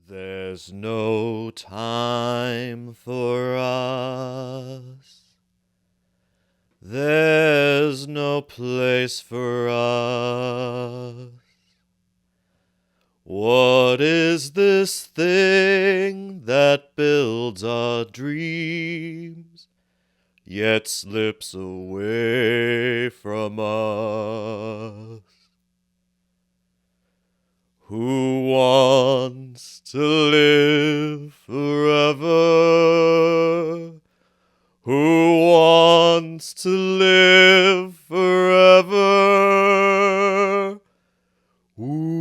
There's no time for us. There's no place for us. What is this thing that builds our dreams, yet slips away from us? Who wants to live forever? Who wants to live forever? Ooh.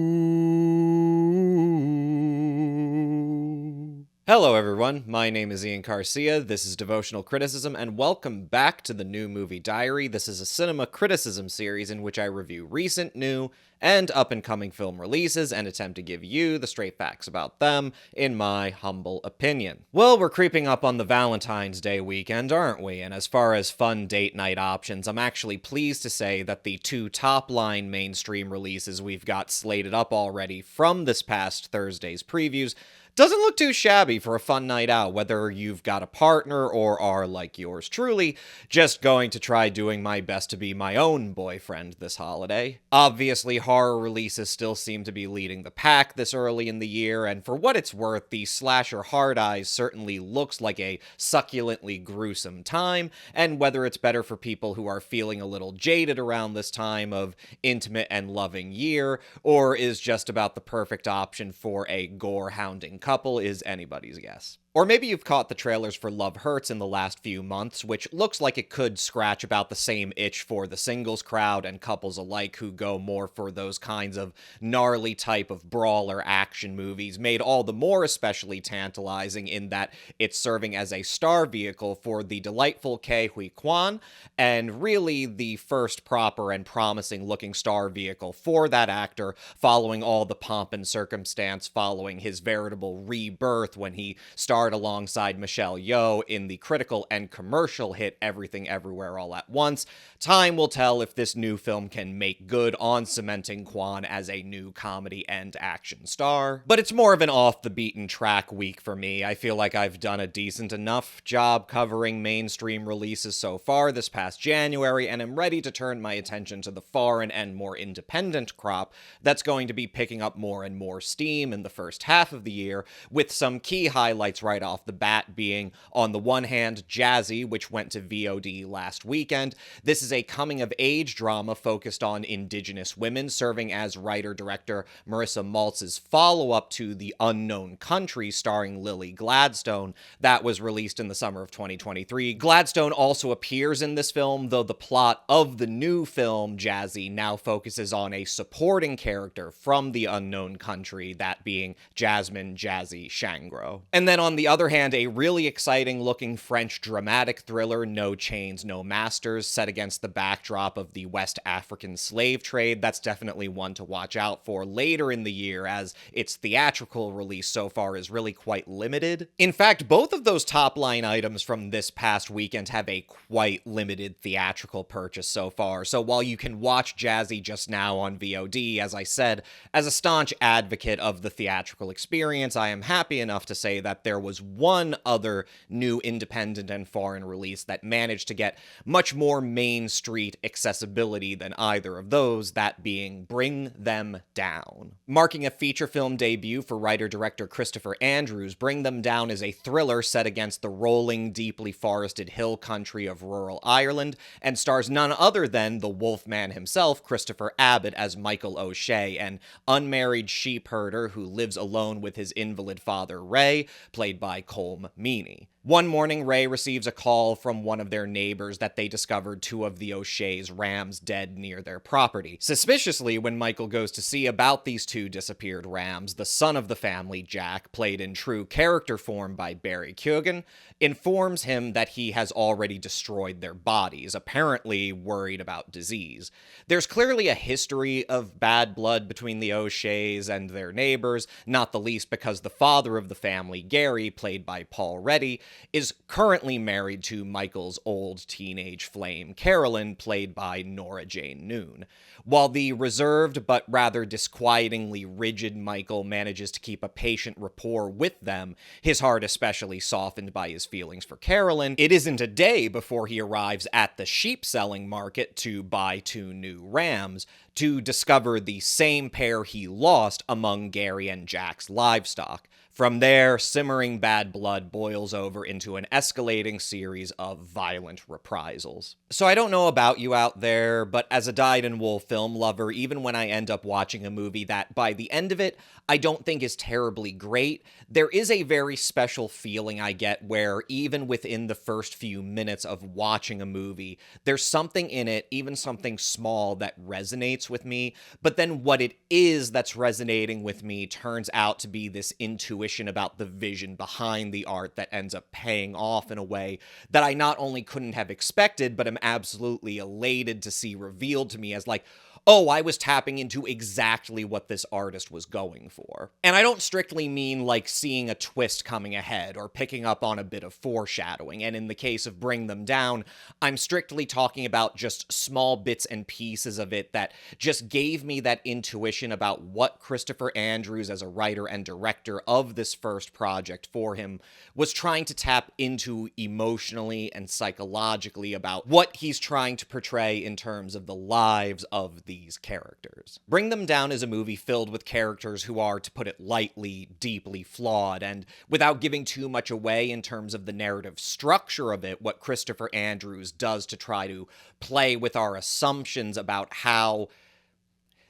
Hello everyone, my name is Ian Garcia, this is Devotional Criticism, and welcome back to the New Movie Diary. This is a cinema criticism series in which I review recent, new, and up-and-coming film releases and attempt to give you the straight facts about them, in my humble opinion. Well, we're creeping up on the Valentine's Day weekend, aren't we? And as far as fun date night options, I'm actually pleased to say that the two top-line mainstream releases we've got slated up already from this past Thursday's previews doesn't look too shabby for a fun night out, whether you've got a partner or are, like yours truly, just going to try doing my best to be my own boyfriend this holiday. Obviously, horror releases still seem to be leading the pack this early in the year, and for what it's worth, the slasher Hard Eyes certainly looks like a succulently gruesome time, and whether it's better for people who are feeling a little jaded around this time of intimate and loving year, or is just about the perfect option for a gore-hounding couple is anybody's guess. Or maybe you've caught the trailers for Love Hurts in the last few months, which looks like it could scratch about the same itch for the singles crowd and couples alike who go more for those kinds of gnarly type of brawler action movies, made all the more especially tantalizing in that it's serving as a star vehicle for the delightful Ke Huy Quan, and really the first proper and promising looking star vehicle for that actor following all the pomp and circumstance following his veritable rebirth when he starred alongside Michelle Yeoh in the critical and commercial hit Everything Everywhere All at Once. Time will tell if this new film can make good on cementing Kwan as a new comedy and action star. But it's more of an off-the-beaten-track week for me. I feel like I've done a decent enough job covering mainstream releases so far this past January, and am ready to turn my attention to the foreign and more independent crop that's going to be picking up more and more steam in the first half of the year, with some key highlights right off the bat being, on the one hand, Jazzy, which went to VOD last weekend. This is a coming-of-age drama focused on Indigenous women, serving as writer-director Marissa Maltz's follow-up to The Unknown Country, starring Lily Gladstone, that was released in the summer of 2023. Gladstone also appears in this film, though the plot of the new film, Jazzy, now focuses on a supporting character from The Unknown Country, that being Jasmine Jazzy Shangro. And then on the other hand, a really exciting-looking French dramatic thriller, No Chains, No Masters, set against the backdrop of the West African slave trade. That's definitely one to watch out for later in the year, as its theatrical release so far is really quite limited. In fact, both of those top-line items from this past weekend have a quite limited theatrical purchase so far, so while you can watch Jazzy just now on VOD, as I said, as a staunch advocate of the theatrical experience, I am happy enough to say that there was one other new independent and foreign release that managed to get much more main street accessibility than either of those, that being Bring Them Down. Marking a feature film debut for writer-director Christopher Andrews, Bring Them Down is a thriller set against the rolling, deeply forested hill country of rural Ireland, and stars none other than the Wolfman himself, Christopher Abbott, as Michael O'Shea, an unmarried sheep herder who lives alone with his invalid father Ray, played by Colm Meaney. One morning, Ray receives a call from one of their neighbors that they discovered two of the O'Shea's rams dead near their property. Suspiciously, when Michael goes to see about these two disappeared rams, the son of the family, Jack, played in true character form by Barry Keoghan, informs him that he has already destroyed their bodies, apparently worried about disease. There's clearly a history of bad blood between the O'Shea's and their neighbors, not the least because the father of the family, Gary, played by Paul Reddy, is currently married to Michael's old teenage flame, Carolyn, played by Nora Jane Noon. While the reserved but rather disquietingly rigid Michael manages to keep a patient rapport with them, his heart especially softened by his feelings for Carolyn, it isn't a day before he arrives at the sheep-selling market to buy 2 new rams, to discover the same pair he lost among Gary and Jack's livestock. From there, simmering bad blood boils over into an escalating series of violent reprisals. So I don't know about you out there, but as a dyed-in-wool film lover, even when I end up watching a movie that, by the end of it, I don't think is terribly great, there is a very special feeling I get where, even within the first few minutes of watching a movie, there's something in it, even something small, that resonates with me, but then what it is that's resonating with me turns out to be this intuition about the vision behind the art that ends up paying off in a way that I not only couldn't have expected, but am absolutely elated to see revealed to me as like, oh, I was tapping into exactly what this artist was going for. And I don't strictly mean like seeing a twist coming ahead or picking up on a bit of foreshadowing, and in the case of Bring Them Down, I'm strictly talking about just small bits and pieces of it that just gave me that intuition about what Christopher Andrews, as a writer and director of this first project for him, was trying to tap into emotionally and psychologically about what he's trying to portray in terms of the lives of these characters. Bring Them Down is a movie filled with characters who are, to put it lightly, deeply flawed, and without giving too much away in terms of the narrative structure of it, what Christopher Andrews does to try to play with our assumptions about how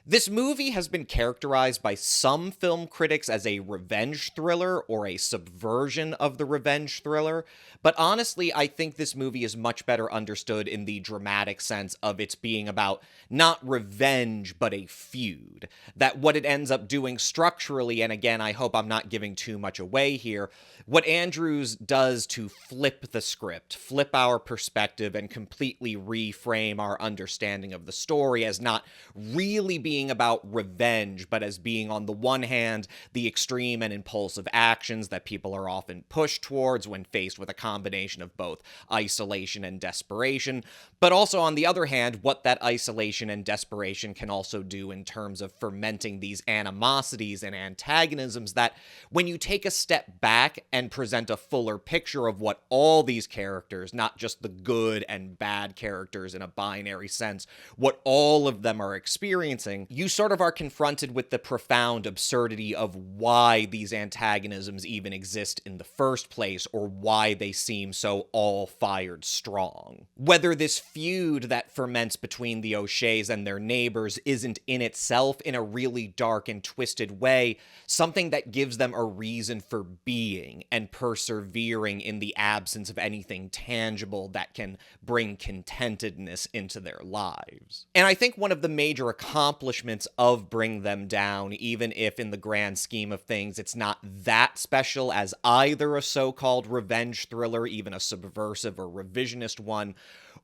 this movie has been characterized by some film critics as a revenge thriller or a subversion of the revenge thriller, but honestly, I think this movie is much better understood in the dramatic sense of its being about not revenge, but a feud. That what it ends up doing structurally, and again, I hope I'm not giving too much away here, what Andrews does to flip the script, flip our perspective, and completely reframe our understanding of the story as not really being about revenge, but as being, on the one hand, the extreme and impulsive actions that people are often pushed towards when faced with a combination of both isolation and desperation, but also, on the other hand, what that isolation and desperation can also do in terms of fermenting these animosities and antagonisms that, when you take a step back and present a fuller picture of what all these characters, not just the good and bad characters in a binary sense, what all of them are experiencing, you sort of are confronted with the profound absurdity of why these antagonisms even exist in the first place, or why they seem so all-fired strong. Whether this feud that ferments between the O'Sheas and their neighbors isn't in itself, in a really dark and twisted way, something that gives them a reason for being and persevering in the absence of anything tangible that can bring contentedness into their lives. And I think one of the major accomplishments of Bring Them Down, even if in the grand scheme of things it's not that special as either a so-called revenge thriller, even a subversive or revisionist one,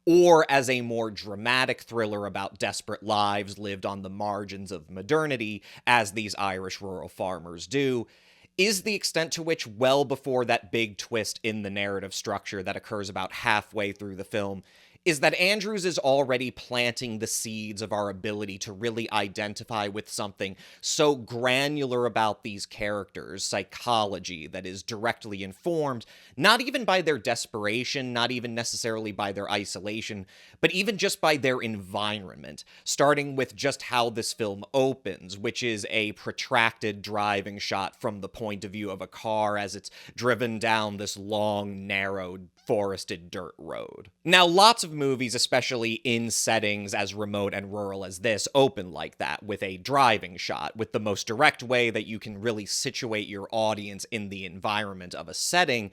or as a more dramatic thriller about desperate lives lived on the margins of modernity, as these Irish rural farmers do, is the extent to which, well before that big twist in the narrative structure that occurs about halfway through the film, is that Andrews is already planting the seeds of our ability to really identify with something so granular about these characters' psychology that is directly informed, not even by their desperation, not even necessarily by their isolation, but even just by their environment, starting with just how this film opens, which is a protracted driving shot from the point of view of a car as it's driven down this long, narrow, forested dirt road. Now, lots of movies, especially in settings as remote and rural as this, open like that, with a driving shot, with the most direct way that you can really situate your audience in the environment of a setting,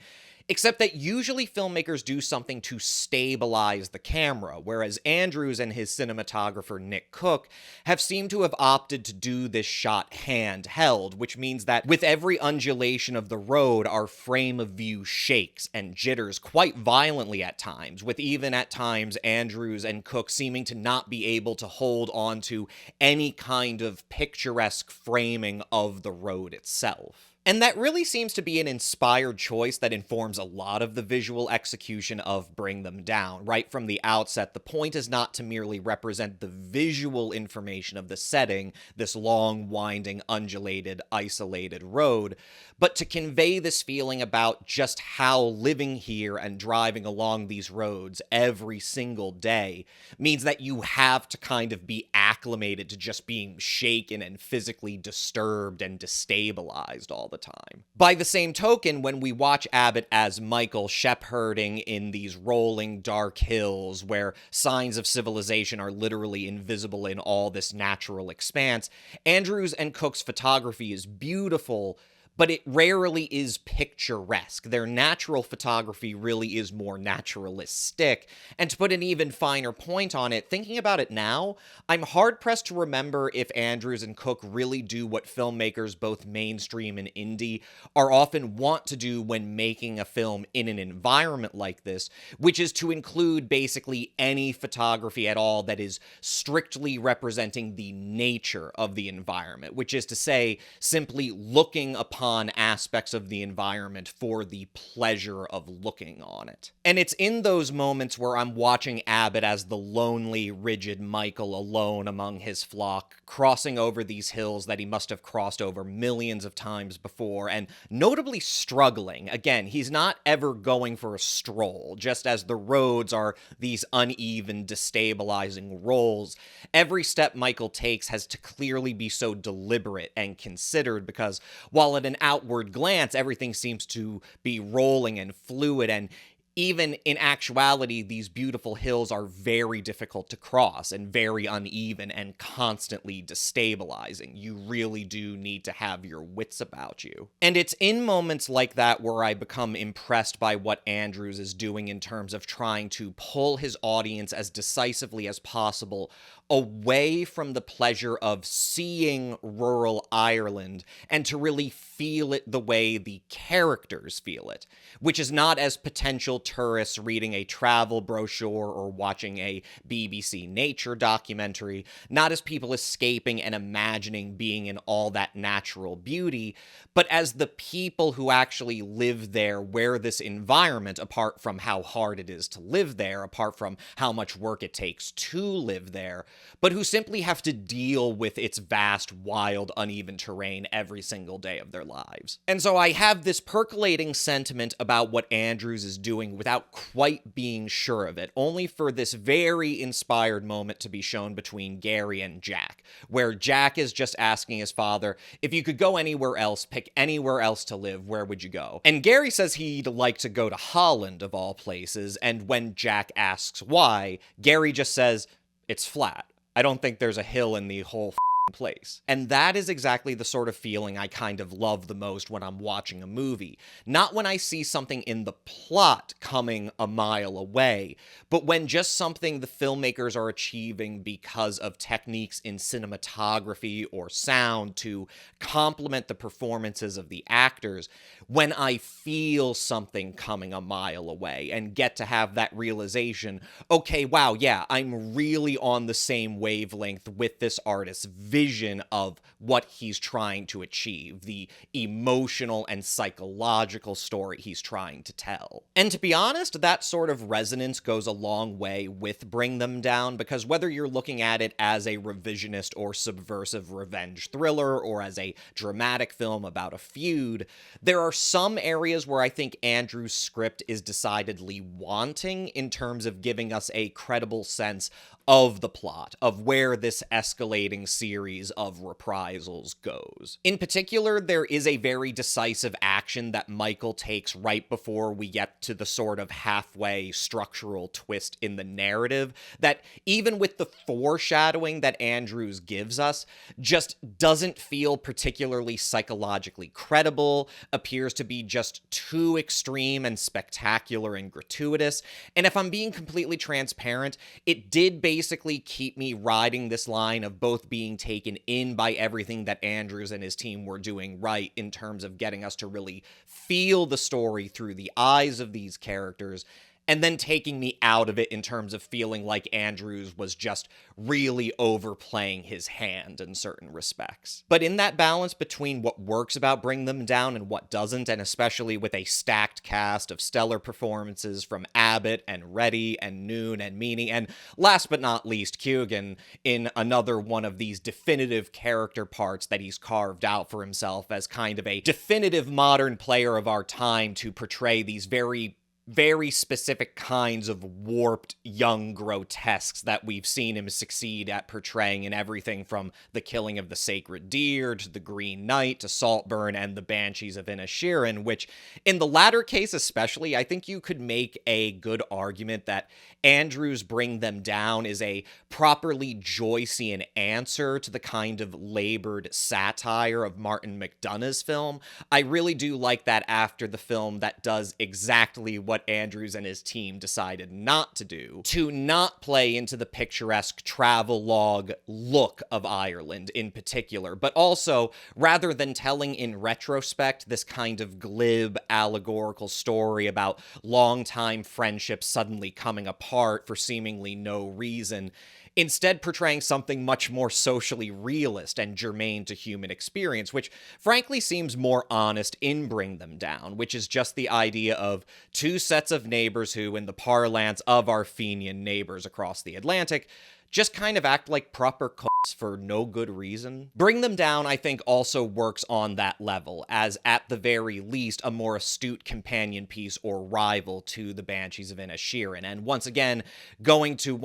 except that usually filmmakers do something to stabilize the camera, whereas Andrews and his cinematographer Nick Cook have seemed to have opted to do this shot handheld, which means that with every undulation of the road, our frame of view shakes and jitters quite violently at times, with even at times Andrews and Cook seeming to not be able to hold on to any kind of picturesque framing of the road itself. And that really seems to be an inspired choice that informs a lot of the visual execution of Bring Them Down. Right from the outset, the point is not to merely represent the visual information of the setting, this long, winding, undulated, isolated road, but to convey this feeling about just how living here and driving along these roads every single day means that you have to kind of be acclimated to just being shaken and physically disturbed and destabilized all the time. By the same token, when we watch Abbott as Michael shepherding in these rolling dark hills where signs of civilization are literally invisible in all this natural expanse, Andrews and Cook's photography is beautiful, but it rarely is picturesque. Their natural photography really is more naturalistic. And to put an even finer point on it, thinking about it now, I'm hard-pressed to remember if Andrews and Cook really do what filmmakers, both mainstream and indie, are often want to do when making a film in an environment like this, which is to include basically any photography at all that is strictly representing the nature of the environment, which is to say, simply looking upon aspects of the environment for the pleasure of looking on it. And it's in those moments where I'm watching Abbott as the lonely, rigid Michael alone among his flock, crossing over these hills that he must have crossed over millions of times before, and notably struggling. Again, he's not ever going for a stroll, just as the roads are these uneven, destabilizing rolls. Every step Michael takes has to clearly be so deliberate and considered, because while at an outward glance, everything seems to be rolling and fluid, and even in actuality, these beautiful hills are very difficult to cross and very uneven and constantly destabilizing. You really do need to have your wits about you. And it's in moments like that where I become impressed by what Andrews is doing in terms of trying to pull his audience as decisively as possible away from the pleasure of seeing rural Ireland and to really feel it the way the characters feel it, which is not as potential tourists reading a travel brochure or watching a BBC nature documentary, not as people escaping and imagining being in all that natural beauty, but as the people who actually live there, where this environment, apart from how hard it is to live there, apart from how much work it takes to live there, but who simply have to deal with its vast, wild, uneven terrain every single day of their lives. And so I have this percolating sentiment about what Andrews is doing without quite being sure of it, only for this very inspired moment to be shown between Gary and Jack, where Jack is just asking his father, if you could go anywhere else, pick anywhere else to live, where would you go? And Gary says he'd like to go to Holland, of all places, and when Jack asks why, Gary just says, it's flat. I don't think there's a hill in the whole place. And that is exactly the sort of feeling I kind of love the most when I'm watching a movie. Not when I see something in the plot coming a mile away, but when just something the filmmakers are achieving because of techniques in cinematography or sound to complement the performances of the actors, when I feel something coming a mile away and get to have that realization, okay, wow, yeah, I'm really on the same wavelength with this artist's vision of what he's trying to achieve, the emotional and psychological story he's trying to tell. And to be honest, that sort of resonance goes a long way with Bring Them Down, because whether you're looking at it as a revisionist or subversive revenge thriller or as a dramatic film about a feud, there are some areas where I think Andrew's script is decidedly wanting in terms of giving us a credible sense of the plot, of where this escalating series of reprisals goes. In particular, there is a very decisive action that Michael takes right before we get to the sort of halfway structural twist in the narrative that, even with the foreshadowing that Andrews gives us, just doesn't feel particularly psychologically credible, appears to be just too extreme and spectacular and gratuitous, and if I'm being completely transparent, it did basically keep me riding this line of both being taken in by everything that Andrews and his team were doing right in terms of getting us to really feel the story through the eyes of these characters, and then taking me out of it in terms of feeling like Andrews was just really overplaying his hand in certain respects. But in that balance between what works about Bring Them Down and what doesn't, and especially with a stacked cast of stellar performances from Abbott and Reddy and Noon and Meany, and last but not least, Coogan in another one of these definitive character parts that he's carved out for himself as kind of a definitive modern player of our time to portray these very specific kinds of warped young grotesques that we've seen him succeed at portraying in everything from The Killing of the Sacred Deer to The Green Knight to Saltburn and The Banshees of Inisherin, which in the latter case especially, I think you could make a good argument that Andrews' Bring Them Down is a properly Joycean answer to the kind of labored satire of Martin McDonagh's film. I really do like that after the film that does exactly what Andrews and his team decided not to do, to not play into the picturesque travelogue look of Ireland in particular, but also, rather than telling in retrospect this kind of glib allegorical story about longtime friendships suddenly coming apart for seemingly no reason, instead portraying something much more socially realist and germane to human experience, which frankly seems more honest in Bring Them Down, which is just the idea of two sets of neighbors who, in the parlance of our Fenian neighbors across the Atlantic, just kind of act like proper cunts for no good reason. Bring Them Down, I think, also works on that level, as at the very least a more astute companion piece or rival to The Banshees of Inisherin. And once again, going to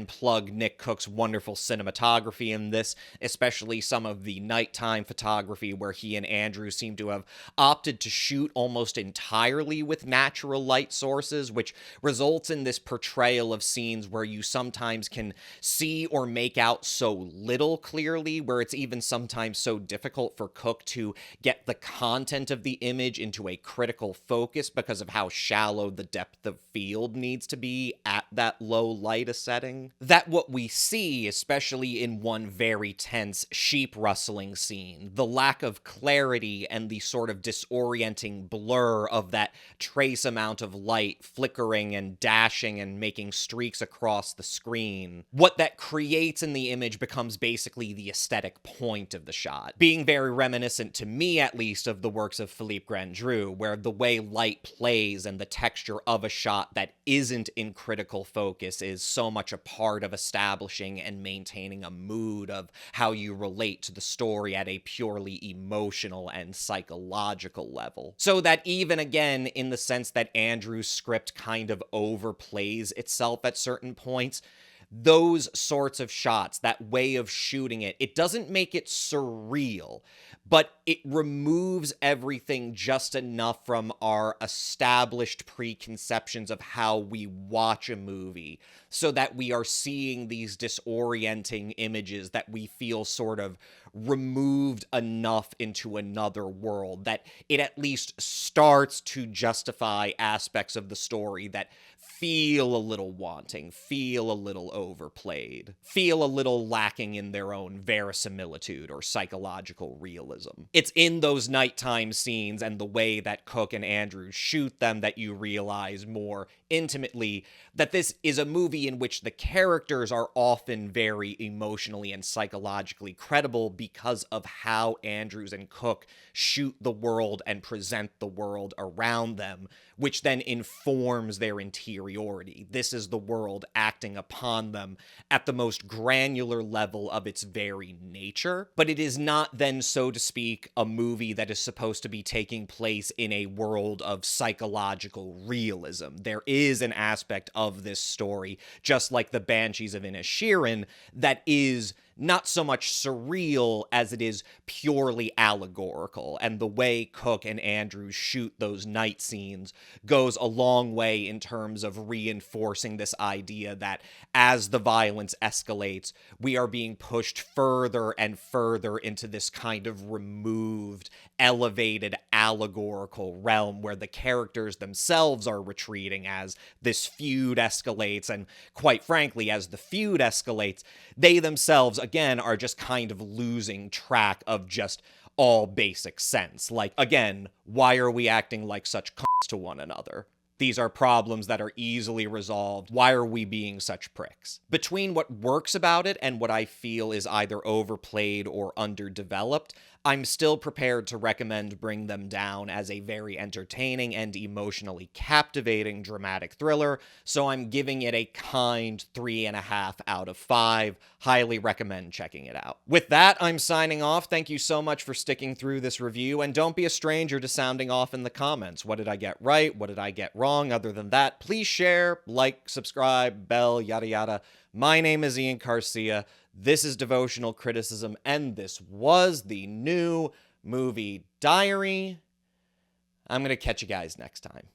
plug Nick Cook's wonderful cinematography in this, especially some of the nighttime photography where he and Andrew seem to have opted to shoot almost entirely with natural light sources, which results in this portrayal of scenes where you sometimes can see or make out so little clearly, where it's even sometimes so difficult for Cook to get the content of the image into a critical focus because of how shallow the depth of field needs to be at that low light a setting. That what we see, especially in one very tense sheep rustling scene, the lack of clarity and the sort of disorienting blur of that trace amount of light flickering and dashing and making streaks across the screen. What that creates in the image becomes basically the aesthetic point of the shot, being very reminiscent, to me at least, of the works of Philippe Grandrieux, where the way light plays and the texture of a shot that isn't in critical focus is so much a part of establishing and maintaining a mood of how you relate to the story at a purely emotional and psychological level. So that even again, in the sense that Andrew's script kind of overplays itself at certain points, those sorts of shots, that way of shooting it, it doesn't make it surreal, but it removes everything just enough from our established preconceptions of how we watch a movie, so that we are seeing these disorienting images that we feel sort of removed enough into another world, that it at least starts to justify aspects of the story that feel a little wanting, feel a little overplayed, feel a little lacking in their own verisimilitude or psychological realism. It's in those nighttime scenes and the way that Cook and Andrews shoot them that you realize more intimately that this is a movie in which the characters are often very emotionally and psychologically credible because of how Andrews and Cook shoot the world and present the world around them, which then informs their interiority. This is the world acting upon them at the most granular level of its very nature, but it is not then, so to speak, a movie that is supposed to be taking place in a world of psychological realism. There is an aspect of this story, just like The Banshees of Inisherin, that is not so much surreal as it is purely allegorical, and the way Cook and Andrews shoot those night scenes goes a long way in terms of reinforcing this idea that as the violence escalates, we are being pushed further and further into this kind of removed, elevated, allegorical realm where the characters themselves are retreating as this feud escalates, and quite frankly, as the feud escalates, they themselves, again, are just kind of losing track of just all basic sense. Like, again, why are we acting like such cunts to one another? These are problems that are easily resolved. Why are we being such pricks? Between what works about it and what I feel is either overplayed or underdeveloped, I'm still prepared to recommend Bring Them Down as a very entertaining and emotionally captivating dramatic thriller, so I'm giving it a kind 3.5 out of 5. Highly recommend checking it out. With that, I'm signing off. Thank you so much for sticking through this review, and don't be a stranger to sounding off in the comments. What did I get right? What did I get wrong? Other than that, please share, like, subscribe, bell, yada yada. My name is Ian Garcia. This is Devotional Criticism, and this was the new movie diary. I'm going to catch you guys next time.